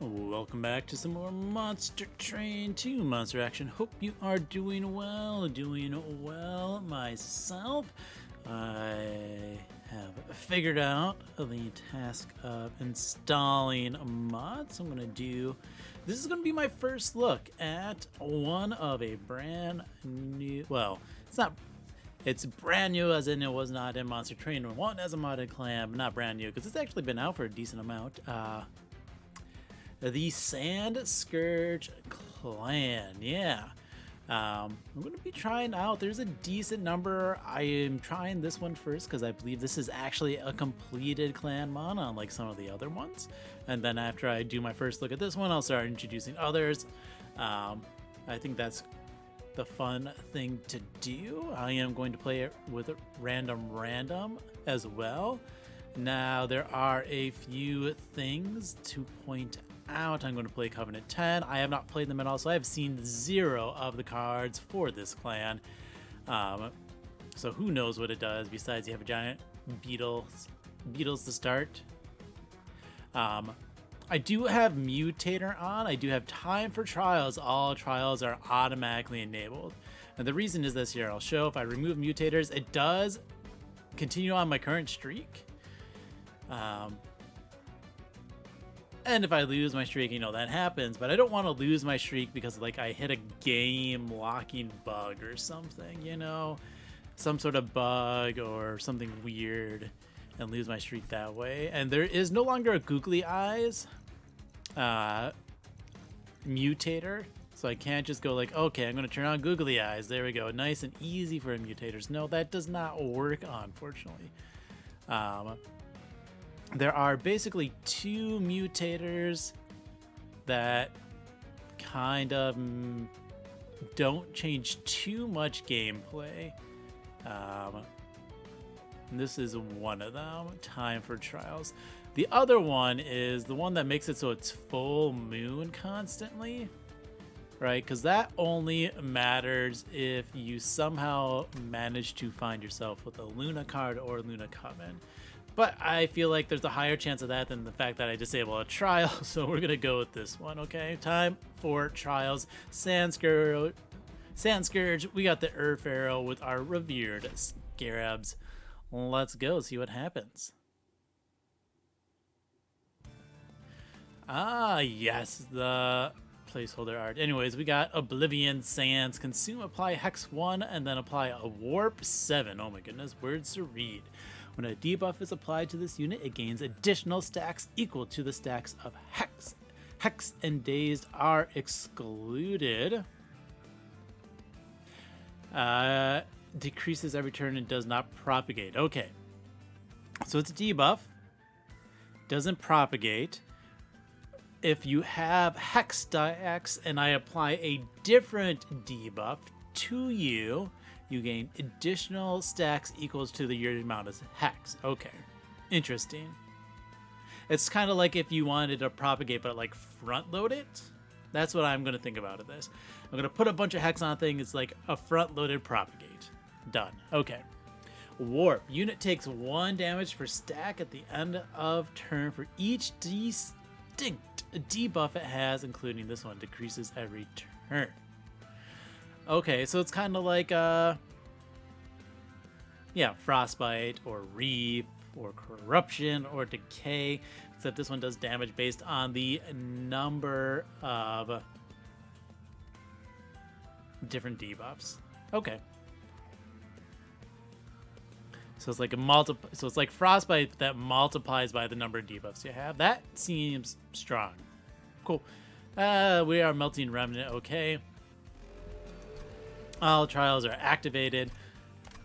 Welcome back to some more Monster Train 2 Monster Action. Hope you are doing well myself. I have figured out the task of installing mods. I'm gonna do, this is gonna be my first look at one of a brand new, well, it's brand new as in it was not in Monster Train 1 as a modded clan, but not brand new because it's actually been out for a decent amount. The Sandscourged clan, yeah. I'm going to be trying out, there's a decent number. I am trying this one first because I believe this is actually a completed clan mod, unlike some of the other ones. And then after I do my first look at this one, I'll start introducing others. I think that's the fun thing to do. I am going to play it with random as well. Now, there are a few things to point out. I'm going to play Cov10. I have not played them at all, so I have seen 0 of the cards for this clan. So who knows what it does, besides you have a giant beetles to start. I do have Mutator on. I do have time for trials. All trials are automatically enabled. And the reason is this here. I'll show if I remove mutators, it does continue on my current streak. And if I lose my streak, you know, that happens, but I don't want to lose my streak because like I hit a game locking bug or something, you know, some sort of bug or something weird and lose my streak that way. And there is no longer a googly eyes mutator, so I can't just go like, okay, I'm going to turn on googly eyes. There we go. Nice and easy for mutators. No, that does not work, unfortunately. There are basically 2 mutators that kind of don't change too much gameplay. And this is one of them, time for trials. The other one is the one that makes it so it's full moon constantly, right? Because that only matters if you somehow manage to find yourself with a Luna card or Luna Coven. But I feel like there's a higher chance of that than the fact that I disable a trial, so we're gonna go with this one, okay? Time for trials. Sandscourged, we got the Earth Arrow with our revered scarabs. Let's go, see what happens. Ah, yes, the placeholder art. Anyways, we got Oblivion Sands. Consume, apply Hex 1, and then apply a Warp 7. Oh my goodness, words to read. When a debuff is applied to this unit, it gains additional stacks equal to the stacks of Hex. Hex and Dazed are excluded. Decreases every turn and does not propagate. Okay. So it's a debuff. Doesn't propagate. If you have Hex stacks and I apply a different debuff to you, you gain additional stacks equals to the your amount of Hex. Okay, interesting. It's kind of like if you wanted to propagate, but like front load it. That's what I'm going to think about of this. I'm going to put a bunch of Hex on thing. It's like a front loaded propagate. Done. Okay. Warp. Unit takes 1 damage per stack at the end of turn for each distinct debuff it has, including this one. Decreases every turn. Okay, so it's kind of like, yeah, Frostbite or Reap or Corruption or Decay, except this one does damage based on the number of different debuffs. Okay. So it's like so it's like Frostbite that multiplies by the number of debuffs you have. That seems strong. Cool. We are Melting Remnant, okay. All trials are activated.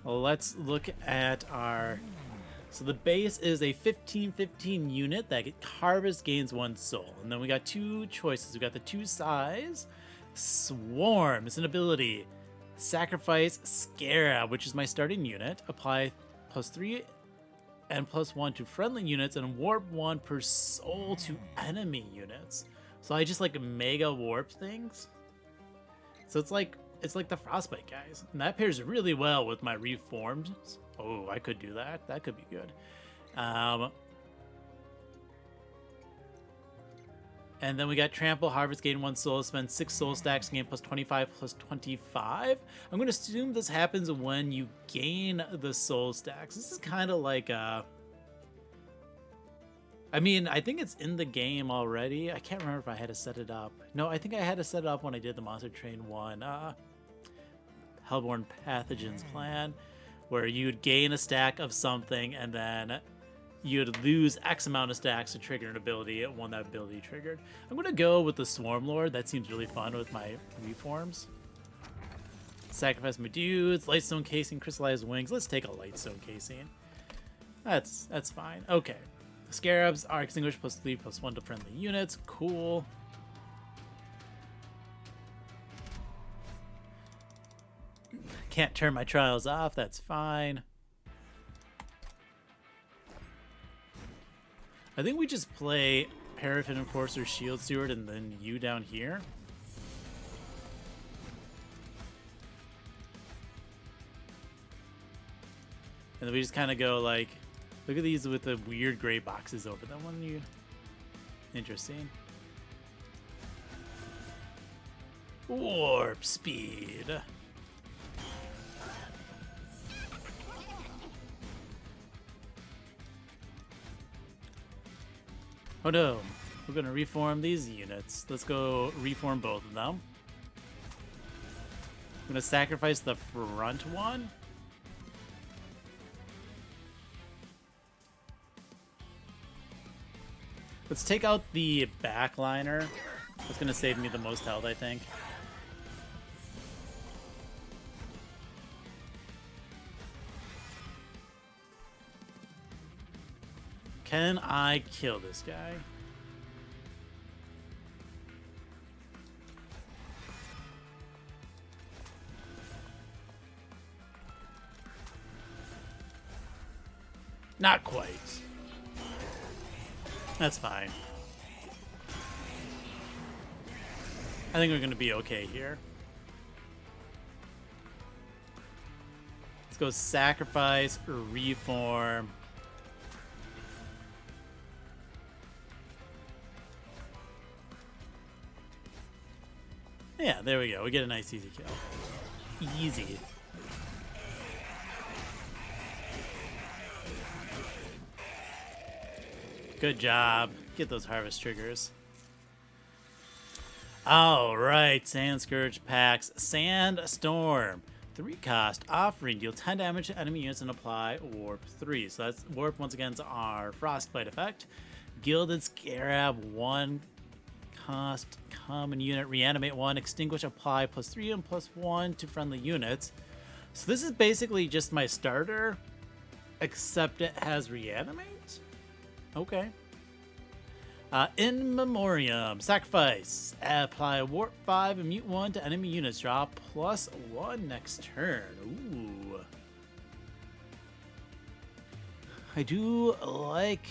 Let's look at our... So the base is a 15/15 unit that harvest gains 1 soul. And then we got 2 choices. We got the 2 size. Swarm is an ability. Sacrifice Scarab, which is my starting unit. Apply +3 and +1 to friendly units and warp 1 per soul to enemy units. So I just like mega warp things. So it's like the Frostbite guys, and that pairs really well with my reformed. Oh, I could do that. That could be good. And then we got Trample, Harvest, gain 1 soul, spend 6 soul stacks, gain plus 25, plus 25. I'm going to assume this happens when you gain the soul stacks. This is kind of like I mean, I think it's in the game already. I can't remember if I had to set it up. No, I think I had to set it up when I did the Monster Train 1 Hellborn Pathogens plan, where you'd gain a stack of something and then you'd lose X amount of stacks to trigger an ability when that ability triggered. I'm going to go with the Swarm Lord. That seems really fun with my reforms. Sacrifice my dudes. Lightstone Casing, Crystallized Wings. Let's take a Lightstone Casing. That's fine. Okay. Scarabs are extinguished plus 3 plus 1 to friendly units. Cool. Can't turn my trials off. That's fine. I think we just play Paraffin Enforcer, Shield Steward, and then you down here. And then we just kind of go like, look at these with the weird gray boxes over them. When you, interesting. Warp speed. Oh no, we're gonna reform these units. Let's go reform both of them. I'm gonna sacrifice the front one. Let's take out the backliner. That's gonna save me the most health, I think. Can I kill this guy? Not quite. That's fine. I think we're going to be okay here. Let's go sacrifice, reform. Yeah, there we go. We get a nice easy kill. Easy. Good job. Get those harvest triggers. Alright, Sandscourged packs. Sandstorm. 3 cost, offering, deal 10 damage to enemy units and apply Warp 3. So that's Warp once again to our Frostbite effect. Gilded Scarab, 1 cost, common unit, reanimate 1, extinguish, apply +3 and +1 to friendly units. So this is basically just my starter, except it has reanimate? Okay. In Memoriam, sacrifice, apply Warp 5 and mute 1 to enemy units, draw +1 next turn. Ooh. I do like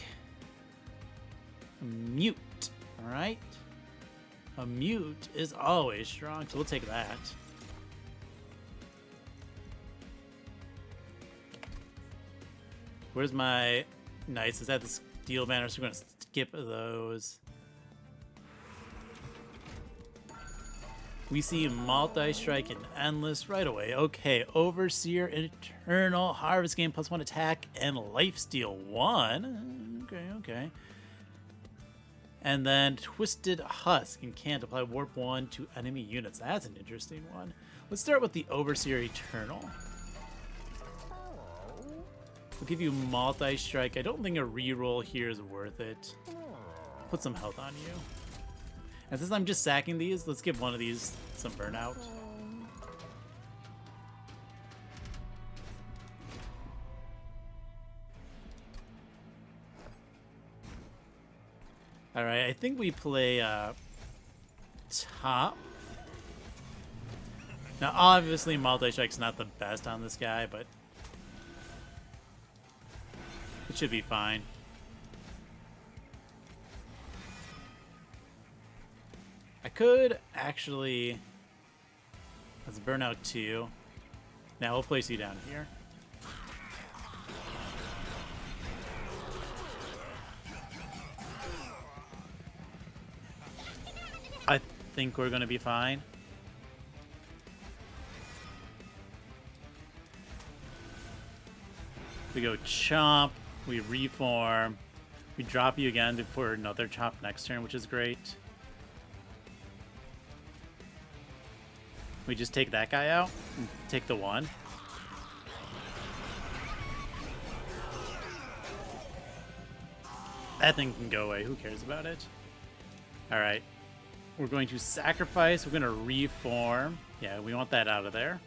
mute, alright? A mute is always strong, so we'll take that. Where's my knights? Is that the steel banner? So we're going to skip those. We see multi-strike and endless right away. Okay, Overseer, Eternal, Harvest Gain +1 attack, and Lifesteal 1. Okay. And then Twisted Husk and can't apply Warp 1 to enemy units. That's an interesting one. Let's start with the Overseer Eternal. We'll give you multi-strike. I don't think a reroll here is worth it. Put some health on you. And since I'm just sacking these, let's give one of these some burnout. Alright, I think we play top. Now, obviously, multi-strike's not the best on this guy, but it should be fine. I could actually... Let's burn out 2. Now we'll place you down here. I think we're going to be fine. We go chomp, we reform, we drop you again for another chomp next turn, which is great. We just take that guy out, and take the one. That thing can go away, who cares about it? Alright, we're going to sacrifice, we're going to reform. Yeah, we want that out of there.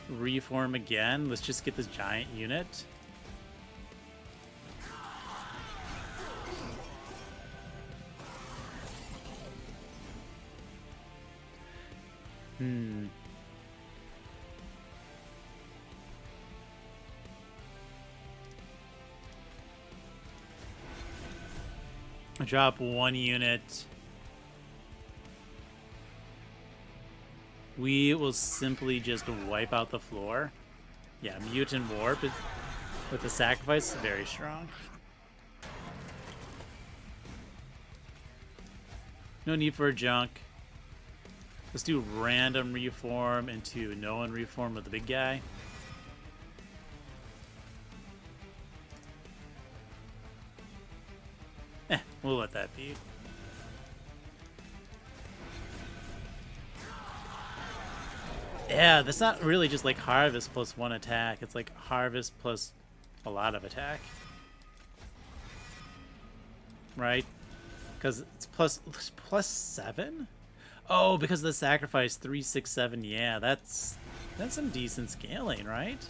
Reform again. Let's just get this giant unit. Drop one unit. We will simply just wipe out the floor. Yeah, Mutant Warp with the sacrifice is very strong. No need for a junk. Let's do random reform into no one reform with the big guy. We'll let that be. Yeah, that's not really just like harvest plus one attack. It's like harvest plus a lot of attack. Right? Because it's plus 7? Oh, because of the sacrifice 3, 6, 7. Yeah, that's some decent scaling, right?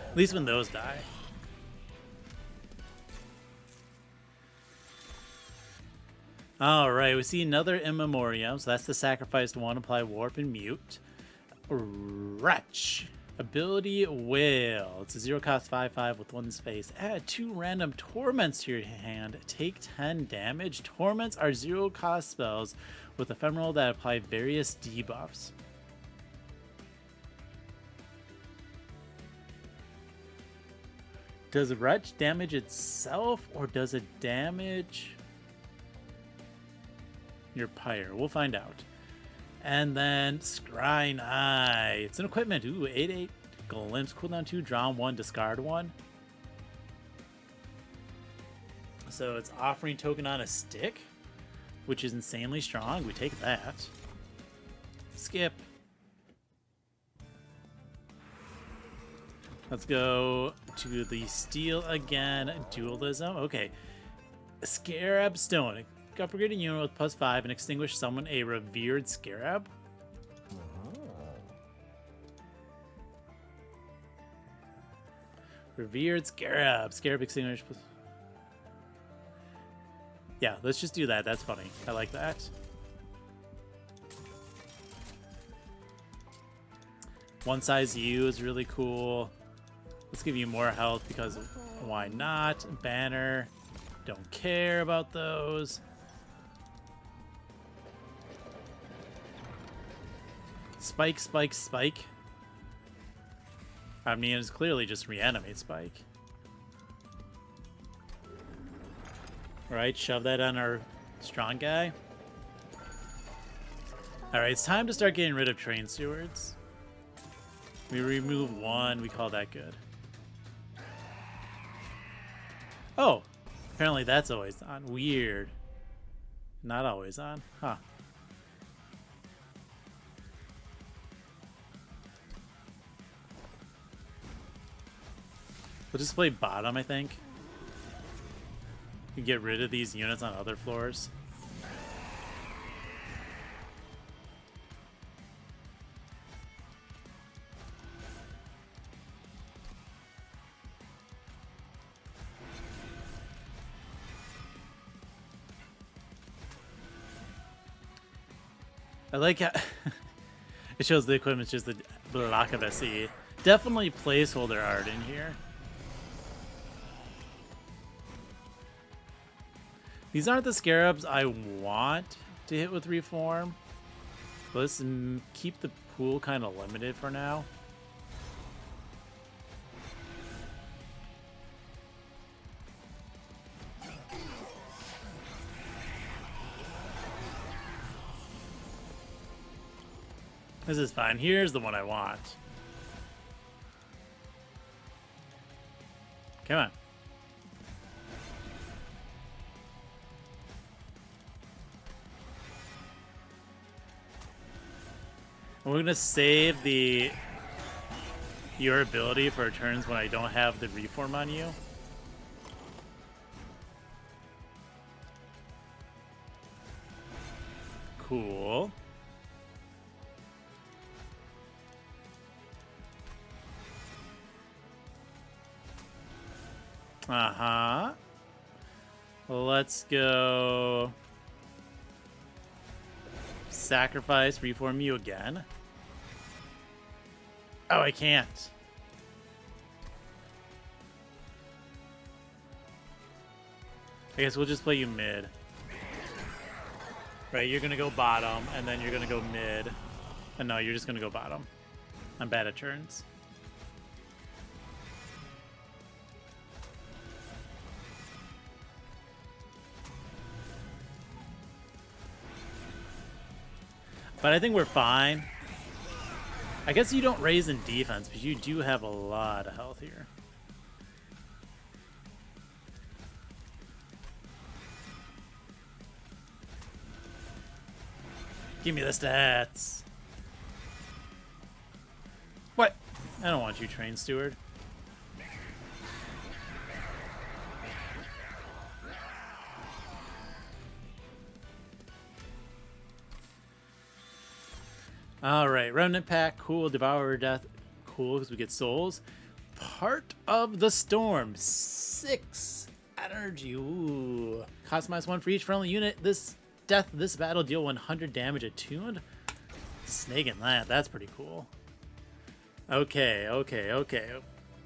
At least when those die. Alright, we see another In Memoriam, so that's the sacrificed one. Apply Warp and Mute. Wretch. Ability Whale. It's a 0 cost 5/5 with 1 space. Add 2 random Torments to your hand. Take 10 damage. Torments are 0 cost spells with Ephemeral that apply various debuffs. Does Wretch damage itself, or does it damage your pyre? We'll find out. And then Scrying Eye. It's an equipment. Ooh, 8/8. Glimpse. Cooldown 2. Draw 1. Discard 1. So it's offering token on a stick, which is insanely strong. We take that. Skip. Let's go to the Steel again. Dualism. Okay. Scarab Stone. Upgrade a unit with +5 and extinguish summon a Revered Scarab. Revered Scarab. Scarab extinguish. Yeah, let's just do that. That's funny. I like that. One size U is really cool. Let's give you more health because why not? Banner. Don't care about those. Spike, Spike, Spike. I mean, it's clearly just reanimate Spike. Alright, shove that on our strong guy. Alright, it's time to start getting rid of Train Stewards. We remove 1, we call that good. Oh, apparently that's always on. Weird. Not always on. Huh. We'll just play bottom, I think. You get rid of these units on other floors. I like how it shows the equipment's just the block of SE. Definitely placeholder art in here. These aren't the scarabs I want to hit with reform. But let's keep the pool kind of limited for now. This is fine. Here's the one I want. Come on. We're gonna save your ability for turns when I don't have the reform on you. Cool. Uh-huh. Let's go. Sacrifice, reform you again. Oh, I can't. I guess we'll just play you mid. Right, you're gonna go bottom, and then you're gonna go mid. And no, you're just gonna go bottom. I'm bad at turns. But I think we're fine. I guess you don't raise in defense, but you do have a lot of health here. Give me the stats. What? I don't want you, Train Steward. Alright, Remnant Pack, cool. Devourer Death, cool, because we get souls. Part of the Storm, 6 energy, ooh. Cost -1 for each friendly unit. This battle deal 100 damage attuned. Snaking that, that's pretty cool. Okay.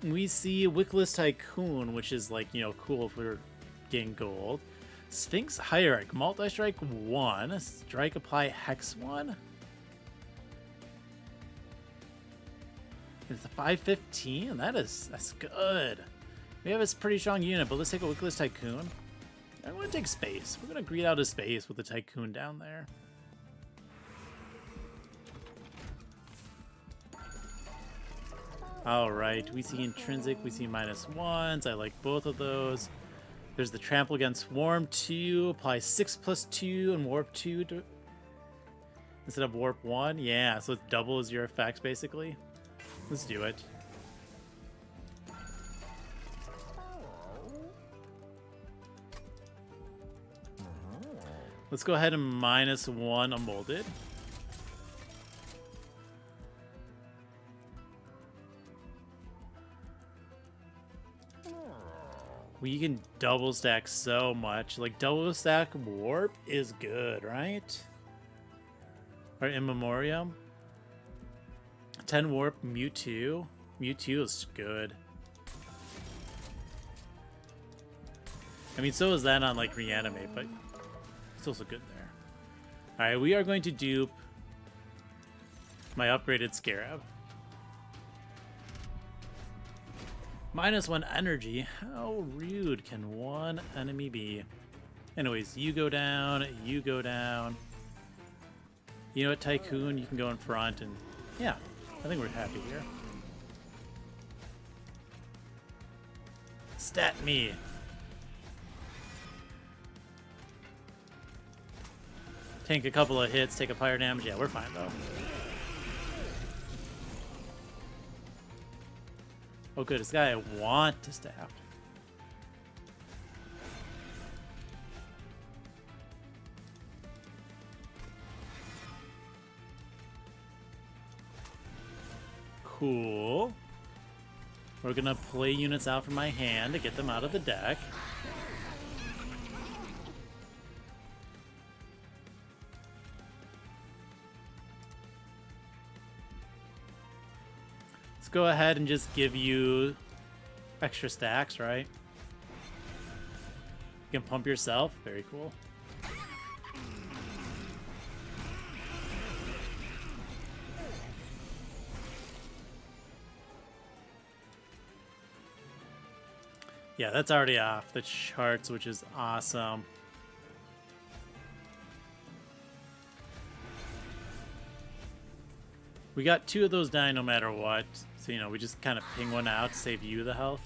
We see Wickless Tycoon, which is like, you know, cool if we're getting gold. Sphinx Hierarch, multi-strike 1, strike apply hex 1. It's a 515. That's good. We have a pretty strong unit, but let's take a Wickless Tycoon. I'm gonna take space. We're gonna greed out a space with the Tycoon down there. Alright, we see intrinsic, we see -1s. I like both of those. There's the trample against Swarm 2, apply 6+2 and warp 2 to, instead of warp 1. Yeah, so it doubles your effects basically. Let's do it. Let's go ahead and -1 a molded. We can double stack so much. Like, double stack warp is good, right? Or in memoriam. 10 warp Mewtwo. Mewtwo is good. I mean, so is that on like reanimate, but it's also good there. Alright, we are going to dupe my upgraded Scarab. -1 energy. How rude can one enemy be? Anyways, you go down, you go down. You know what, Tycoon, you can go in front, and yeah, I think we're happy here. Stat me. Tank a couple of hits, take a fire damage. Yeah, we're fine though. Oh good, this guy I want to stab. Cool. We're gonna play units out from my hand to get them out of the deck. Let's go ahead and just give you extra stacks, right? You can pump yourself. Very cool. Yeah, that's already off the charts, which is awesome. We got 2 of those dying no matter what. So, you know, we just kind of ping one out to save you the health.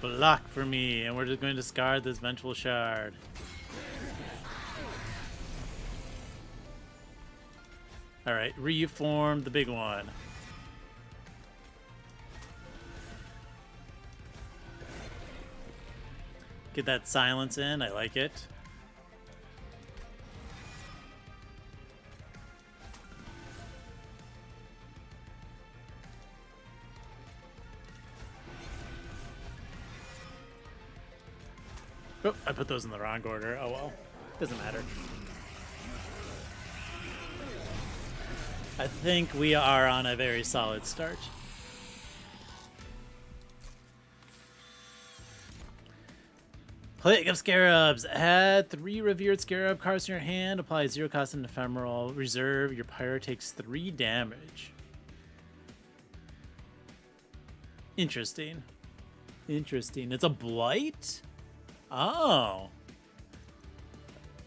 Block for me, and we're just going to discard this Vengeful Shard. Alright, reform the big one. Get that silence in, I like it. Oh, I put those in the wrong order. Oh well. Doesn't matter. I think we are on a very solid start. Plague of Scarabs. Add 3 Revered Scarab cards in your hand. Apply 0 cost and ephemeral. Reserve. Your pirate takes 3 damage. Interesting. Interesting. It's a blight? Oh.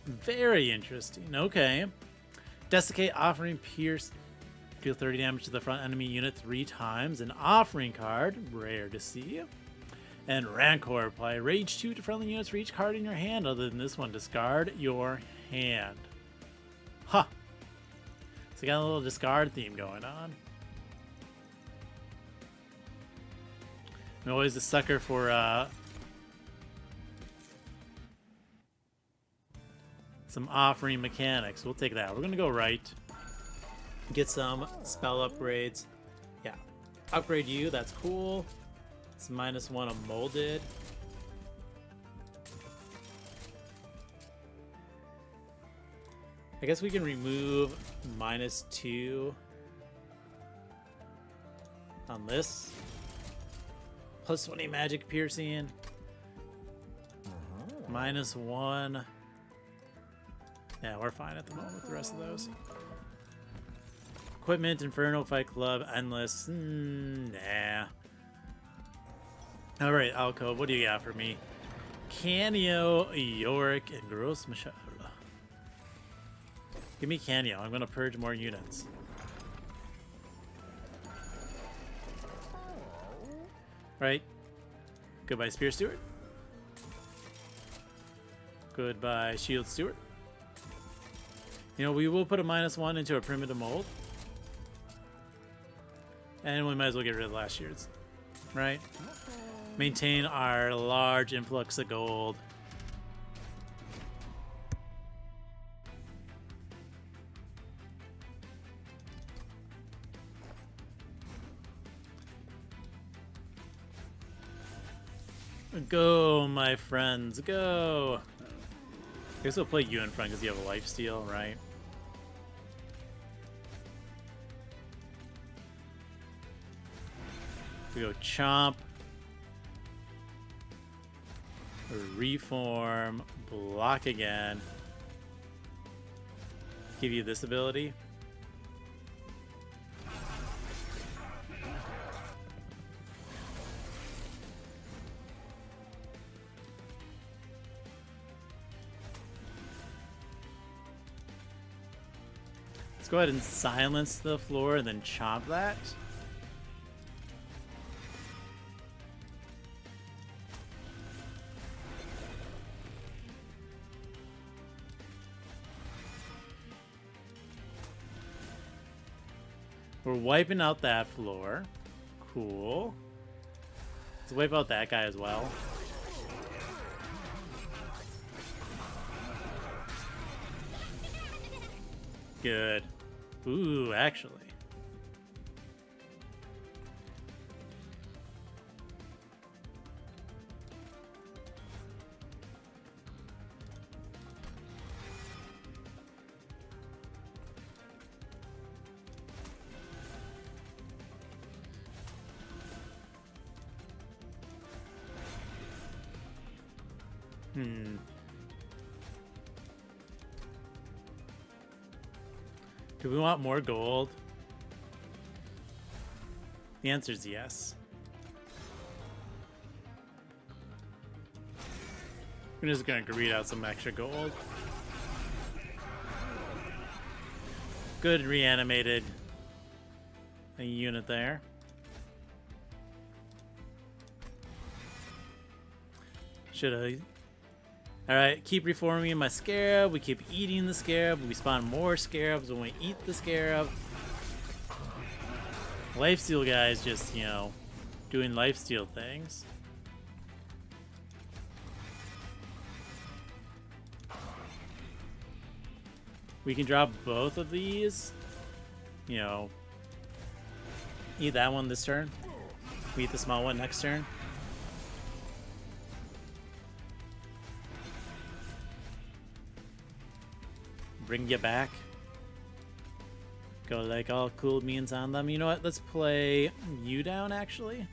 Very interesting. Okay. Desiccate, Offering, Pierce. Deal 30 damage to the front enemy unit 3 times. An Offering card. Rare to see. And Rancor. Apply Rage 2 to friendly units for each card in your hand. Other than this one, discard your hand. Huh. So you got a little discard theme going on. I'm always a sucker for some offering mechanics. We'll take that. We're gonna go right. Get some spell upgrades. Yeah. Upgrade you, that's cool. It's -1 on molded. I guess we can remove -2 on this. Plus 20 magic piercing. -1. Yeah, we're fine at the moment with the rest of those. Equipment, Inferno, Fight Club, Endless. Nah. Alright, Alcove, what do you got for me? Canio, Yorick, and Gross Michelle. Give me Canio. I'm going to purge more units. Right. Goodbye, Spear Steward. Goodbye, Shield Steward. You know, we will put a -1 into a primitive mold. And we might as well get rid of last year's. Right? Maintain our large influx of gold. Go, my friends, go! I guess we'll play you in front because you have a lifesteal, right? We go Chomp. Reform. Block again. Give you this ability. Let's go ahead and silence the floor and then chomp that. We're wiping out that floor. Cool. Let's wipe out that guy as well. Good. Ooh, actually. Do we want more gold? The answer is yes. We're just gonna greed out some extra gold. Good reanimated unit there. Should I? Alright, keep reforming my scarab. We keep eating the scarab. We spawn more scarabs when we eat the scarab. Lifesteal guys just, you know, doing lifesteal things. We can drop both of these. You know, eat that one this turn. We eat the small one next turn. Bring you back. Go like all cool beans on them. You know what? Let's play you down, actually.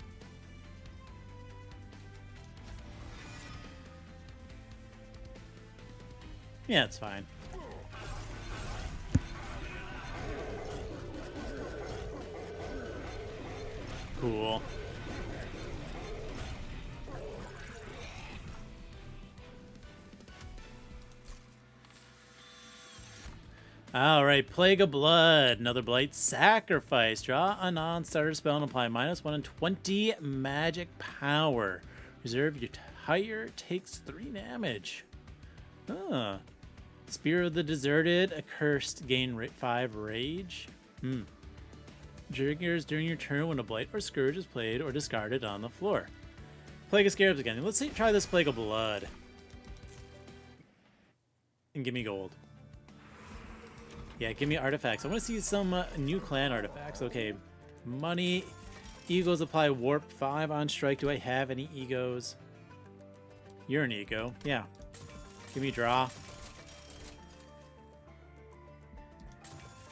Yeah, it's fine. Cool. Alright, Plague of Blood. Another Blight Sacrifice. Draw a non-starter spell and apply -1 and 20 magic power. Reserve your tire, takes 3 damage. Spear of the Deserted, accursed, gain 5 rage. Triggers during your turn when a Blight or Scourge is played or discarded on the floor. Plague of Scarabs again. Let's try this Plague of Blood. And give me gold. Yeah, give me artifacts. I want to see some new clan artifacts. Okay, money. Egos apply warp 5 on strike. Do I have any egos? You're an ego. Yeah. Give me draw.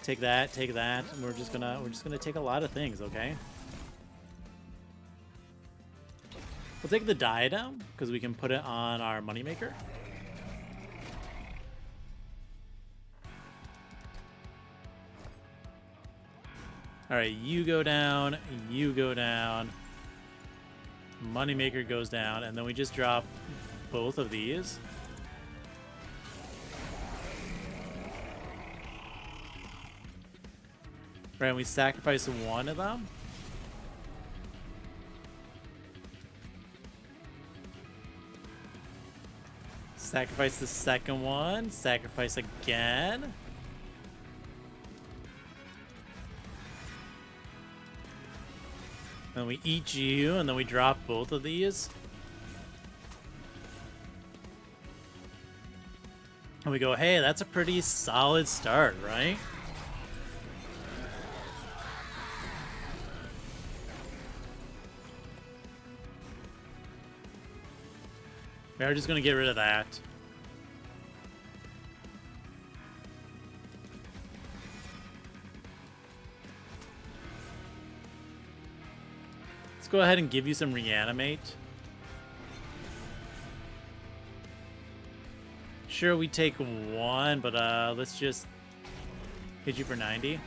Take that, take that. We're just gonna take a lot of things, okay? We'll take the diadem, because we can put it on our moneymaker. Alright, you go down, you go down. Moneymaker goes down, and then we just drop both of these. Right, and we sacrifice one of them. Sacrifice the second one. Sacrifice again. Then we eat you, and then we drop both of these. And we go, hey, that's a pretty solid start, right? We're just gonna get rid of that. Let's go ahead and give you some reanimate. Sure, we take one, but let's just hit you for 90.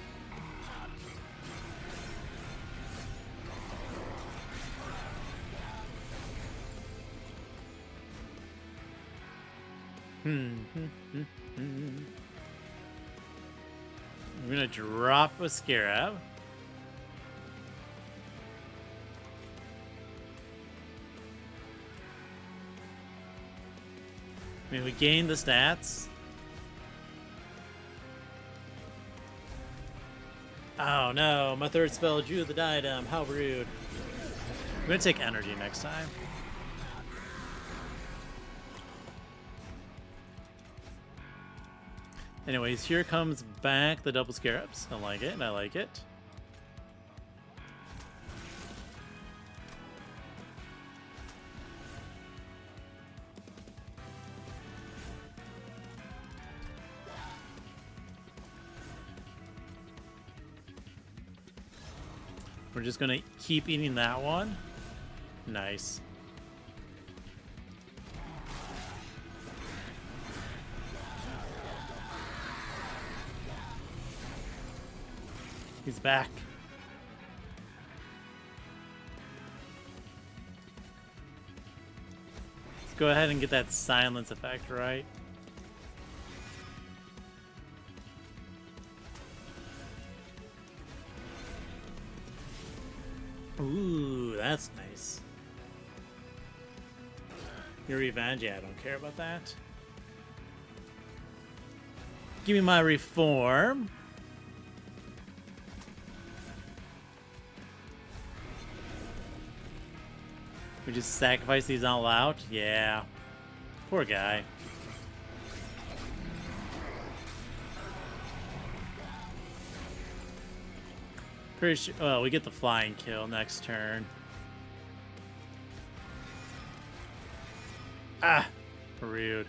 We're gonna drop a Scarab. I mean, we gained the stats. Oh no, my third spell drew the diadem. How rude. I'm gonna take energy next time. Anyways, here comes back the double scarabs. I like it, I like it. We're just gonna keep eating that one. Nice. He's back. Let's go ahead and get that silence effect right. Ooh, that's nice. Your revenge? Yeah, I don't care about that. Give me my reform. We just sacrifice these all out? Yeah. Poor guy. Pretty sure. Well, we get the flying kill next turn. Ah! Rude.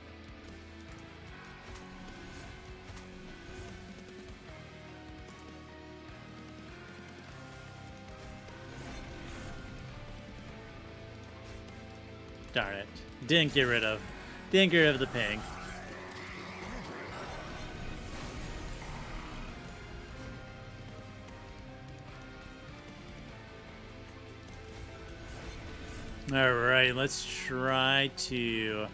Darn it. Didn't get rid of the ping. Alright, let's try to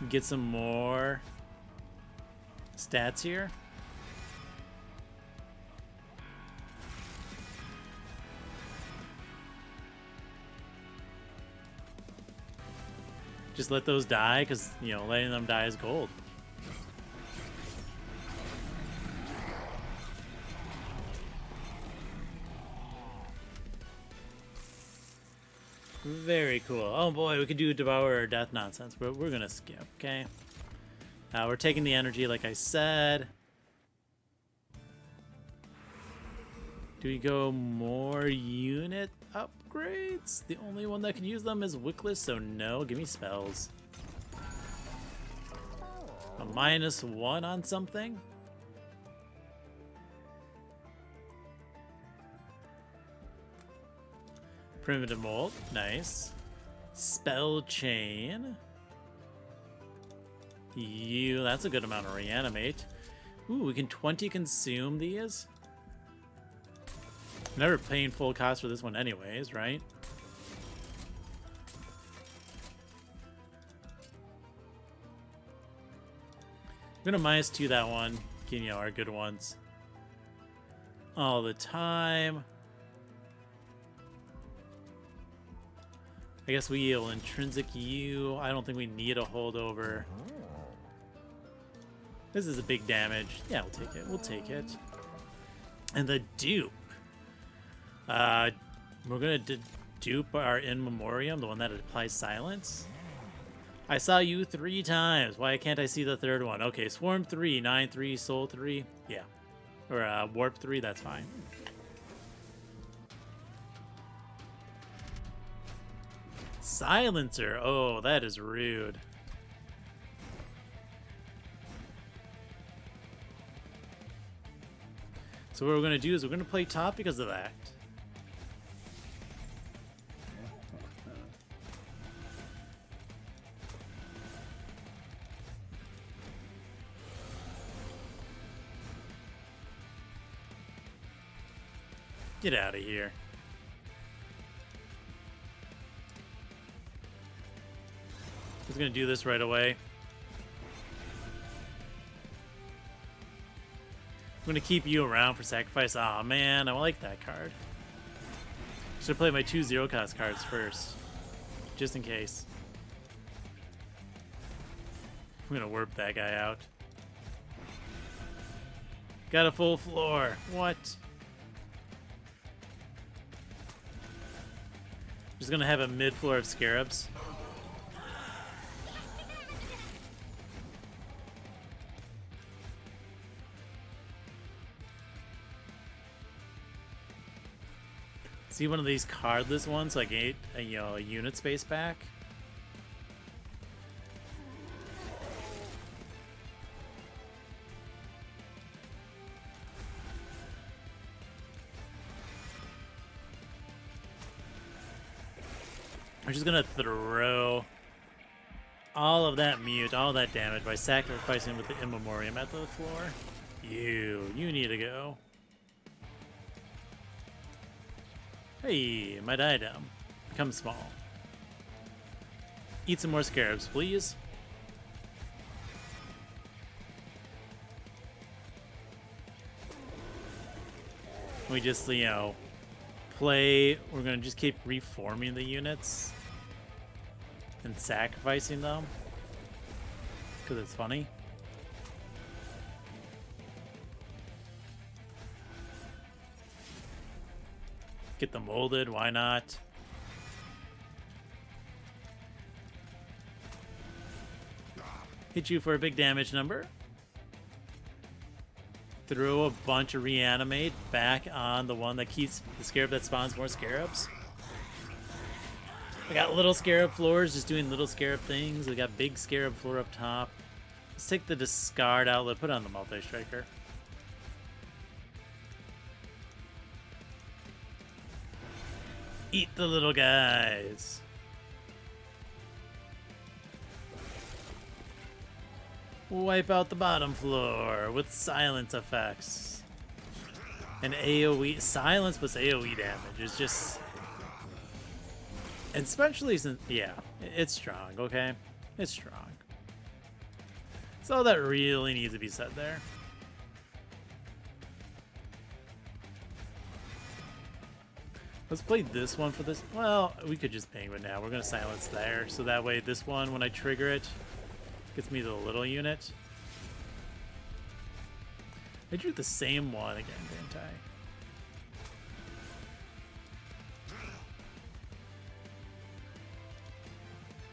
get some more stats here. Just let those die, because, you know, letting them die is gold. Very cool. Oh boy, we could do Devour or Death nonsense, but we're gonna skip, okay? We're taking the energy, like I said. Do we go more unit upgrades? The only one that can use them is Wickless, so no. Give me spells. A -1 on something? Primitive Mold, nice. Spell Chain. That's a good amount of Reanimate. Ooh, we can 20 consume these. Never paying full cost for this one anyways, right? I'm gonna -2 that one. You know, our good ones. All the time. I guess we'll intrinsic you. I don't think we need a holdover. This is a big damage. Yeah, we'll take it. We'll take it. And the dupe. We're gonna dupe our In Memoriam, the one that applies silence. I saw you 3 times. Why can't I see the third one? Okay, Swarm 3, 9-3, Soul 3. Yeah. Or Warp 3, that's fine. Silencer. Oh, that is rude. So what we're going to do is we're going to play top because of that. Get out of here. He's gonna do this right away. I'm gonna keep you around for sacrifice. Aw, man, I like that card. Should play my 2 0-cost cards first, just in case. I'm gonna warp that guy out. Got a full floor. What? Just gonna have a mid floor of scarabs. See one of these cardless ones, like a unit space back. We're just gonna throw all of that mute, all that damage by sacrificing with the In Memoriam at the floor. You need to go. Hey, my item. Become small. Eat some more scarabs, please. We just, you know, play. We're going to just keep reforming the units and sacrificing them because it's funny. Get them molded, why not? Hit you for a big damage number. Throw a bunch of reanimate back on the one that keeps the scarab that spawns more scarabs. We got little scarab floors just doing little scarab things. We got big scarab floor up top. Let's take the discard outlet, put it on the multi-striker. Eat the little guys. Wipe out the bottom floor with silence effects. And AoE, silence plus AoE damage is just... And especially since, yeah, it's strong, okay? It's strong. That's all that really needs to be said there. Let's play this one for this. Well, we could just penguin now. We're going to silence there. So that way this one, when I trigger it, gets me the little unit. I drew the same one again, didn't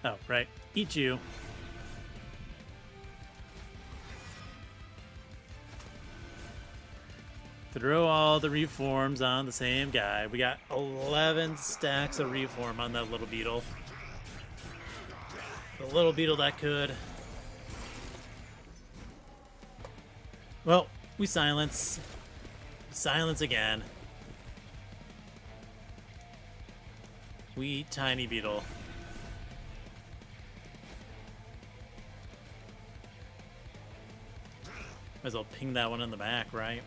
I? Oh, right. Eat you. Throw all the reforms on the same guy. We got 11 stacks of reform on that little beetle. The little beetle that could. Well, we silence. Silence again. We eat tiny beetle. Might as well ping that one in the back, right?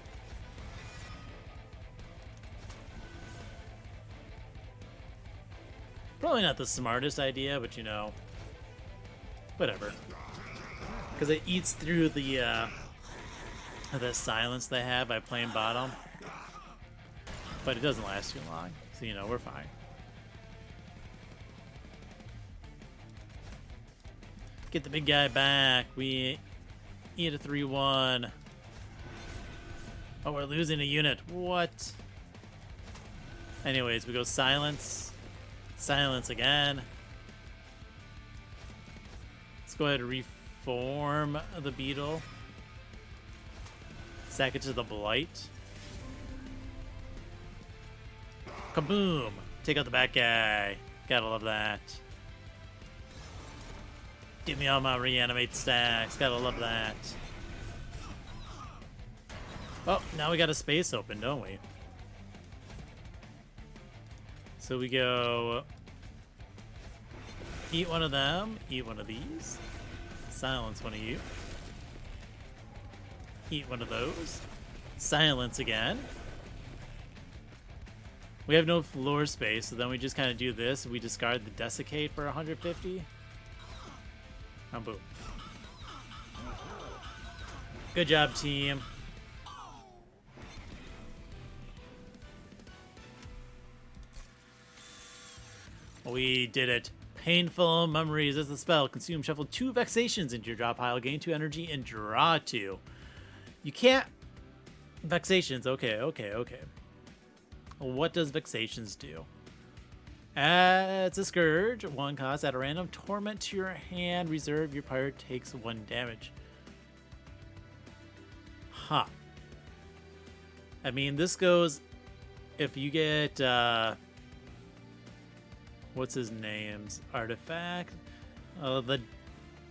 Probably not the smartest idea, but you know, whatever. Because it eats through the silence they have by playing bottom. But it doesn't last too long, so you know, we're fine. Get the big guy back. We eat a 3-1. Oh, we're losing a unit. What? Anyways, we go silence. Silence again. Let's go ahead and reform the beetle. Sack it to the blight. Kaboom! Take out the back guy. Gotta love that. Give me all my reanimate stacks. Gotta love that. Oh, now we got a space open, don't we? So we go eat one of them, eat one of these, silence one of you, eat one of those, silence again. We have no floor space, so then we just kind of do this. We discard the desiccate for 150. Oh, boom. Good job, team. We did it. Painful Memories is the spell. Consume, shuffle 2 Vexations into your draw pile. Gain 2 energy and draw 2. You can't... Vexations. Okay. What does Vexations do? It's a Scourge. 1 cost. Add a random torment to your hand. Reserve. Your pirate takes 1 damage. Huh. I mean, this goes... If you get... what's his name's artifact? Oh, the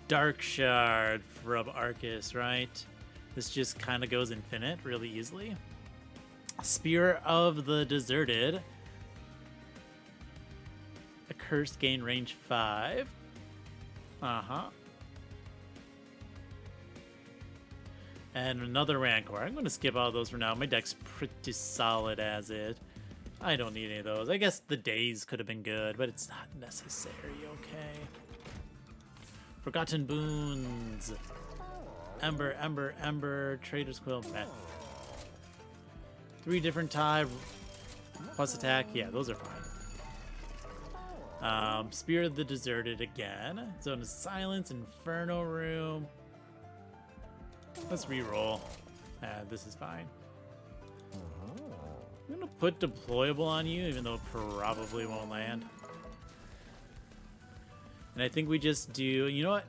Dark Shard from Arcus, right? This just kind of goes infinite really easily. Spear of the Deserted. A curse gain range 5. And another Rancor. I'm going to skip all those for now. My deck's pretty solid as it. I don't need any of those. I guess the days could have been good, but it's not necessary, okay? Forgotten boons. Ember, Ember, Ember, Trader's Quill, meh. 3 different type plus attack. Yeah, those are fine. Spear of the Deserted again. Zone of Silence, Inferno Room. Let's reroll. This is fine. I'm gonna put deployable on you, even though it probably won't land. And I think we just do, you know what?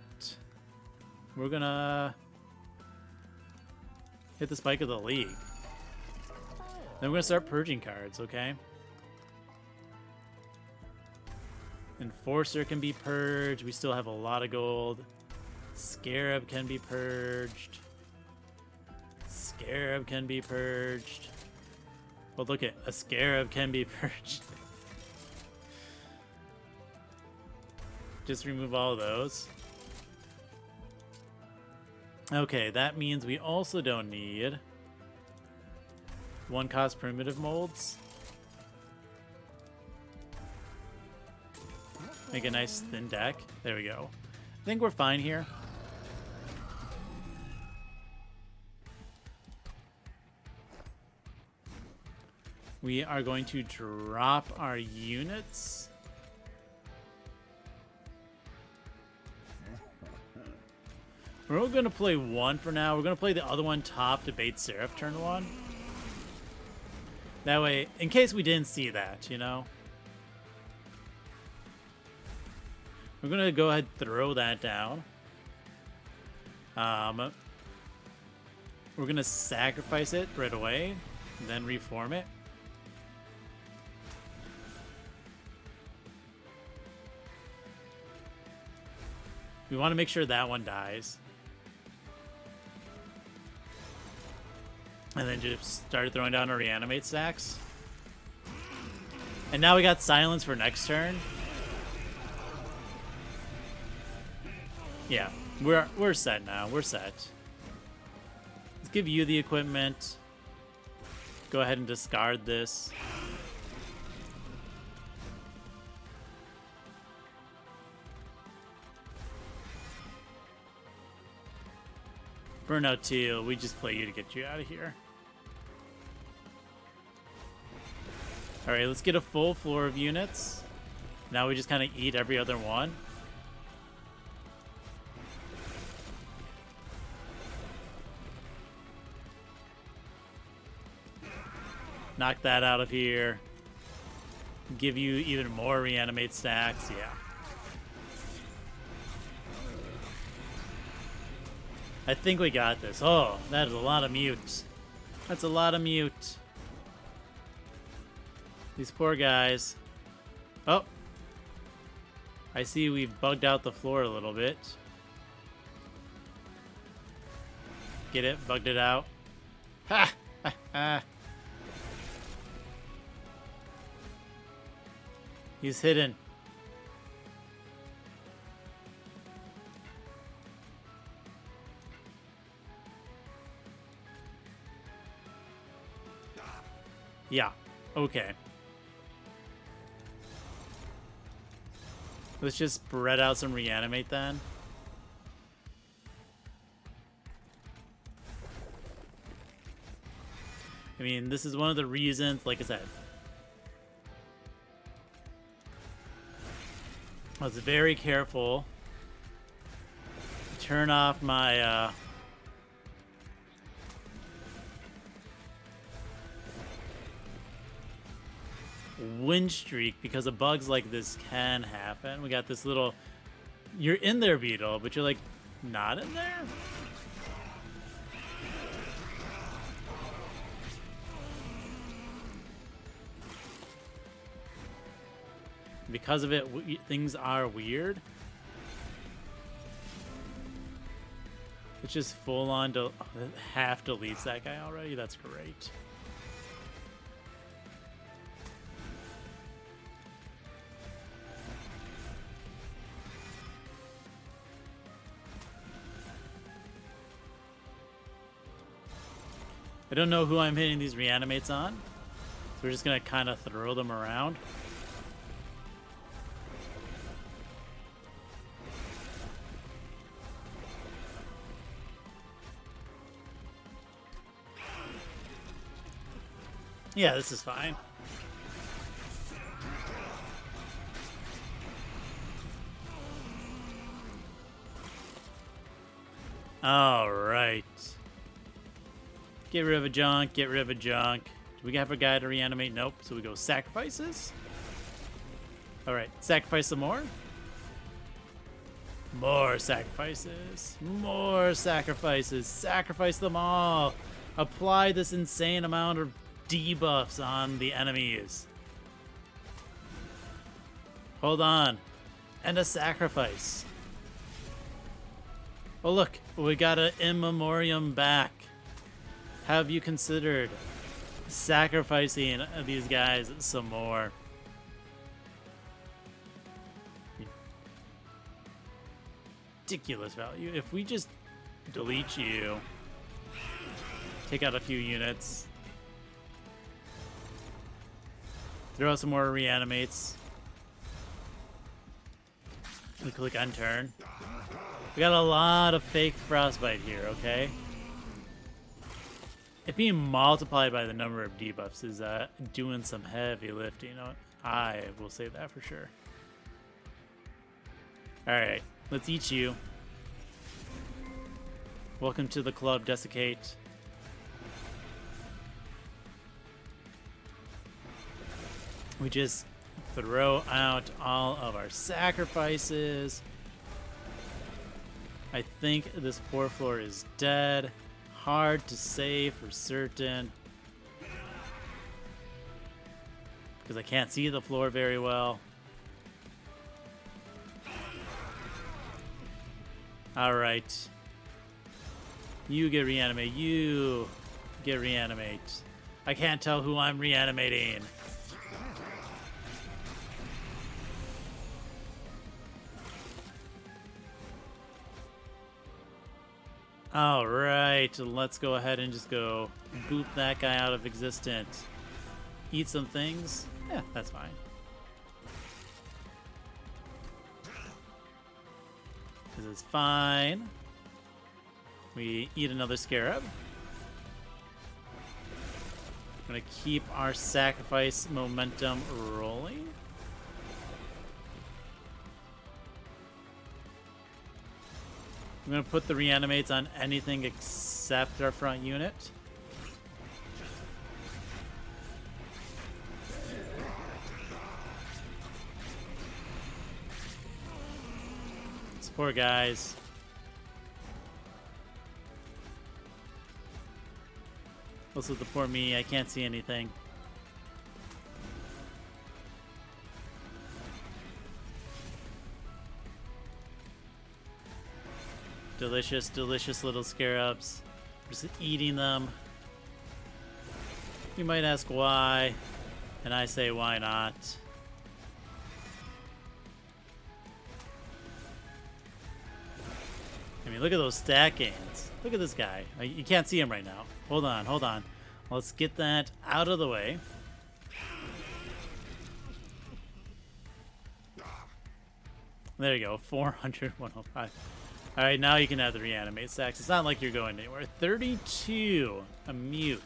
We're gonna hit the Spike of the League. Then we're gonna start purging cards, okay? Enforcer can be purged. We still have a lot of gold. Scarab can be purged. Scarab can be purged. Well, look at a Scarab can be purged. Just remove all of those. Okay, that means we also don't need 1-cost primitive molds. Make a nice thin deck. There we go. I think we're fine here. We are going to drop our units. We're going to play 1 for now. We're going to play the other one top to bait Seraph turn 1. That way, in case we didn't see that, you know? We're going to go ahead and throw that down. We're going to sacrifice it right away, and then reform it. We want to make sure that one dies. And then just start throwing down our reanimate stacks. And now we got silence for next turn. Yeah, we're set now. We're set. Let's give you the equipment. Go ahead and discard this. Burnout 2, we just play you to get you out of here. Alright, let's get a full floor of units. Now we just kind of eat every other one. Knock that out of here. Give you even more reanimate stacks, yeah. I think we got this. Oh, that is a lot of mute. That's a lot of mute. These poor guys. Oh. I see we've bugged out the floor a little bit. Get it? Bugged it out. Ha! Ha ha. He's hidden. Yeah, okay. Let's just spread out some reanimate then. I mean, this is one of the reasons, like I said, I was very careful to turn off my win streak because of bugs like this can happen. We got this little, you're in there, Beetle, but you're like not in there. Because of it, things are weird. It's just full on to half deletes that guy already. That's great. I don't know who I'm hitting these reanimates on. we're just gonna kind of throw them around. Yeah, this is fine. All right. Get rid of a junk, get rid of a junk. Do we have a guy to reanimate? Nope. So we go sacrifices. All right, sacrifice some more. More sacrifices. More sacrifices. Sacrifice them all. Apply this insane amount of debuffs on the enemies. Hold on. And a sacrifice. Oh look, we got an in memoriam back. Have you considered sacrificing these guys some more? Ridiculous value. If we just delete you, take out a few units, throw out some more reanimates, we click on turn. We got a lot of fake frostbite here, okay? It being multiplied by the number of debuffs is doing some heavy lifting. I will say that for sure. Alright, let's eat you. Welcome to the club, Desiccate. We just throw out all of our sacrifices. I think this poor floor is dead. Hard to say for certain, because I can't see the floor very well. Alright. You get reanimate. You get reanimate. I can't tell who I'm reanimating. Alright, let's go ahead and just go boop that guy out of existence. Eat some things. Yeah, that's fine. This is fine. We eat another scarab. I'm gonna keep our sacrifice momentum rolling. I'm going to put the reanimates on anything except our front unit. These poor guys. Also the poor me, I can't see anything. Delicious, delicious little scarabs. Just eating them. You might ask why, and I say why not. I mean, look at those stat gains. Look at this guy. You can't see him right now. Hold on, hold on. Let's get that out of the way. There you go, 400, 105. Alright, now you can have the reanimate stacks. It's not like you're going anywhere. 32, a mute.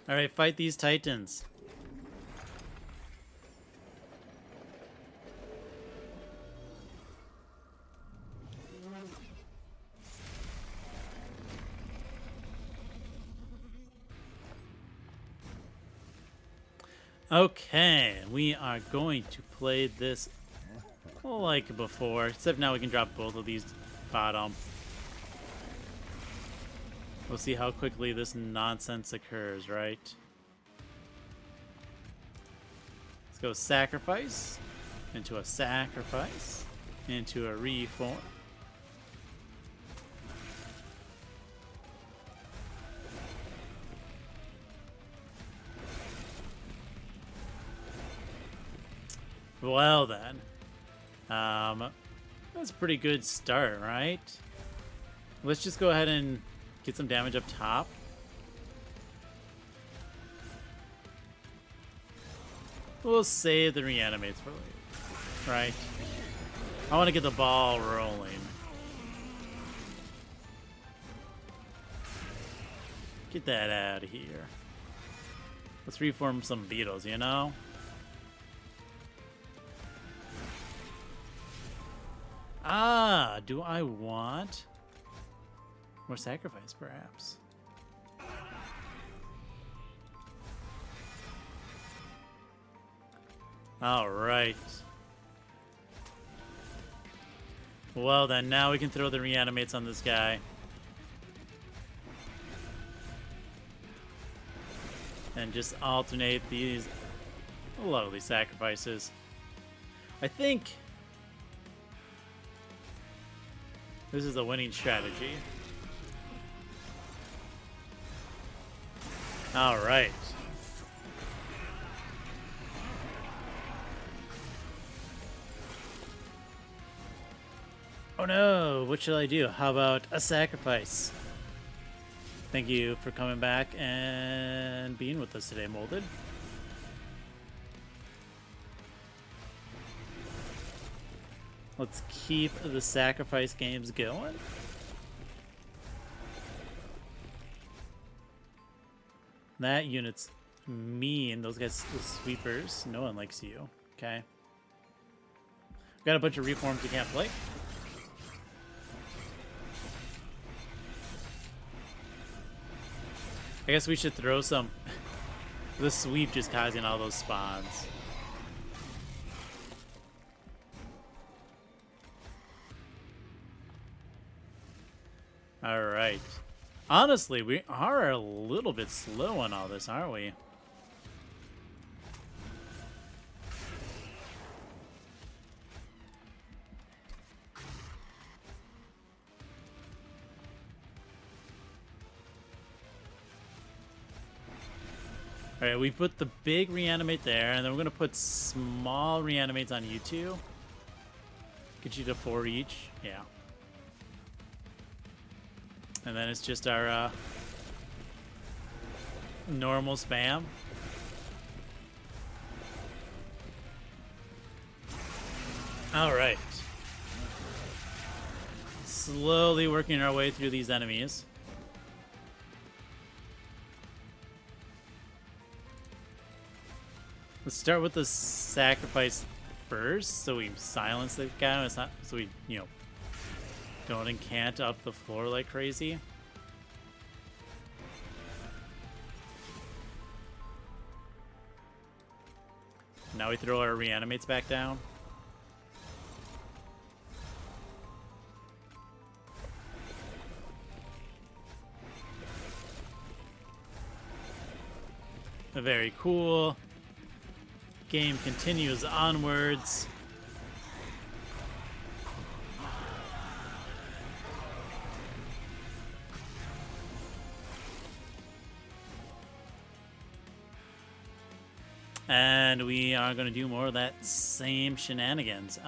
Alright, fight these titans. Okay, we are going to play this like before, except now we can drop both of these bottom. We'll see how quickly this nonsense occurs, right? Let's go sacrifice, into a sacrifice, into a reform. Well then. That's a pretty good start, right? Let's just go ahead and get some damage up top. We'll save the reanimates for later, right? I want to get the ball rolling. Get that out of here. Let's reform some beetles, you know? Ah, do I want more sacrifice, perhaps? All right. Well then, now we can throw the reanimates on this guy. And just alternate these lovely sacrifices. I think this is a winning strategy. All right. Oh no, what should I do? How about a sacrifice? Thank you for coming back and being with us today, Molded. Let's keep the sacrifice games going. That unit's mean. Those guys, the sweepers. No one likes you. Okay. Got a bunch of reforms you can't play. I guess we should throw some. The sweep just causing all those spawns. Alright. Honestly, we are a little bit slow on all this, aren't we? Alright, we put the big reanimate there, and then we're going to put small reanimates on you two. Get you to 4 each. Yeah. And then it's just our normal spam. Alright. Slowly working our way through these enemies. Let's start with the sacrifice first, so we silence the guy. It's not so we, you know, don't incant up the floor like crazy. Now we throw our reanimates back down. Very cool. Game continues onwards. And we are going to do more of that same shenanigans.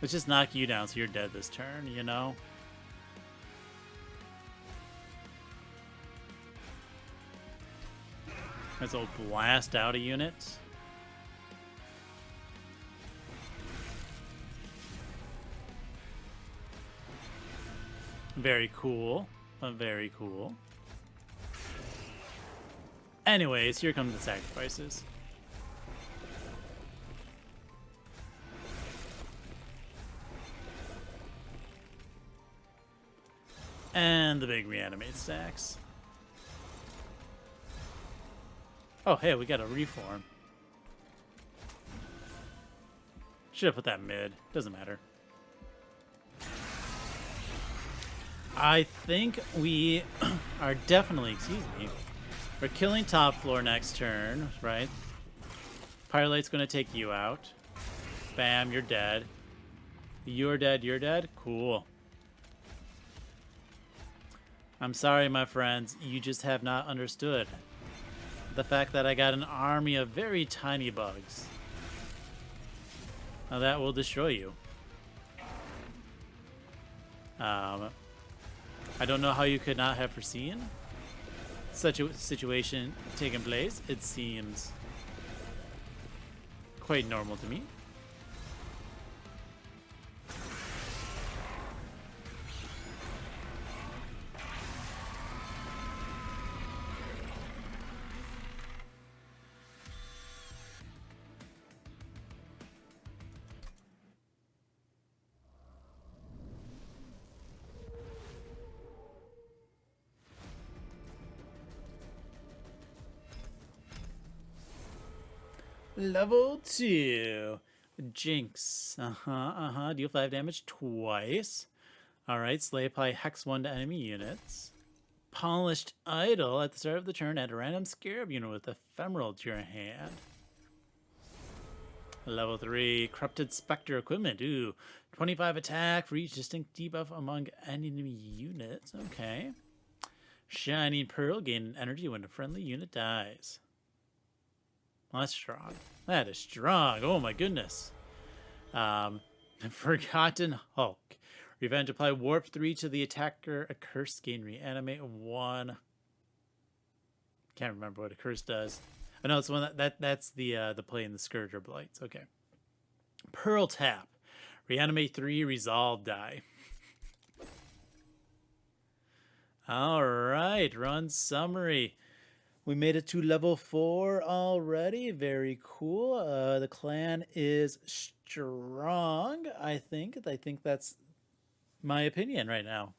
Let's just knock you down so you're dead this turn, you know? Let's blast out a unit. Very cool. Very cool. Anyways, here come the sacrifices. And the big reanimate stacks. Oh, hey, we got a reform. Should have put that mid. Doesn't matter. I think we are definitely, excuse me, we're killing top floor next turn, right? Pyrolight's going to take you out. Bam, you're dead. You're dead, you're dead? Cool. I'm sorry, my friends. You just have not understood the fact that I got an army of very tiny bugs. Now that will destroy you. I don't know how you could not have foreseen such a situation taking place. It seems quite normal to me. Level 2. Jinx. Deal 5 damage twice. Alright, slay apply hex 1 to enemy units. Polished Idol. At the start of the turn, add a random scarab unit with ephemeral to your hand. Level 3. Corrupted Spectre equipment. Ooh. 25 attack for each distinct debuff among enemy units. Okay. Shining Pearl. Gain energy when a friendly unit dies. Well, that's strong. That is strong. Oh my goodness. Forgotten Hulk. Revenge. Apply Warp 3 to the attacker. A curse gain. Reanimate 1. Can't remember what a curse does. I know it's one that's the play in the Scourge or Blights. Okay. Pearl Tap. Reanimate 3. Resolve die. All right. Run summary. We made it to level 4 already. Very cool. The clan is strong, I think. I think that's my opinion right now.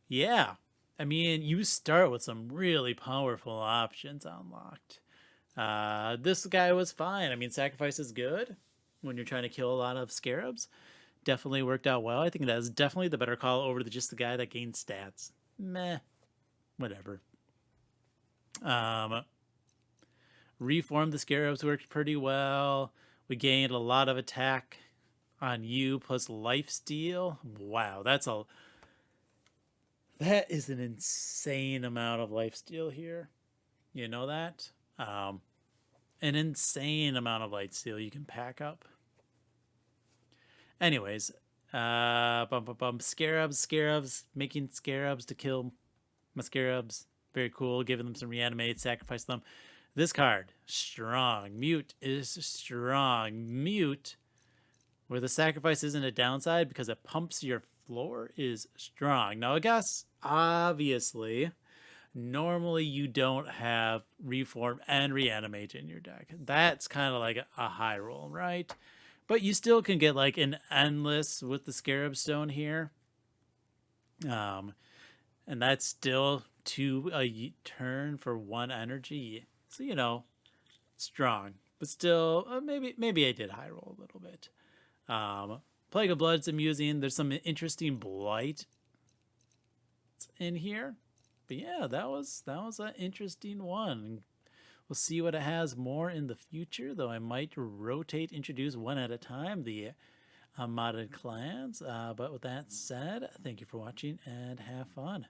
Yeah. I mean, you start with some really powerful options unlocked. This guy was fine. I mean, sacrifice is good when you're trying to kill a lot of scarabs. Definitely worked out well. I think that is definitely the better call over to just the guy that gains stats. Meh. Whatever. Reform the scarabs worked pretty well. We gained a lot of attack on you plus lifesteal. Wow, that is an insane amount of lifesteal here. You know that? An insane amount of lifesteal you can pack up. Anyways, scarabs, making scarabs to kill my scarabs. Very cool. Giving them some reanimate, sacrifice them. This card, strong. Mute is strong. Mute, where the sacrifice isn't a downside because it pumps your floor, is strong. Now, I guess, obviously, normally you don't have reform and reanimate in your deck. That's kind of like a high roll, right? But you still can get like an endless with the Scarab Stone here. And that's still 2 a turn for 1 energy. So, you know, strong. But still, maybe I did high roll a little bit. Plague of Blood's amusing. There's some interesting blight in here. But yeah, that was an interesting one. We'll see what it has more in the future, though I might introduce one at a time, the modded clans. But with that said, thank you for watching and have fun.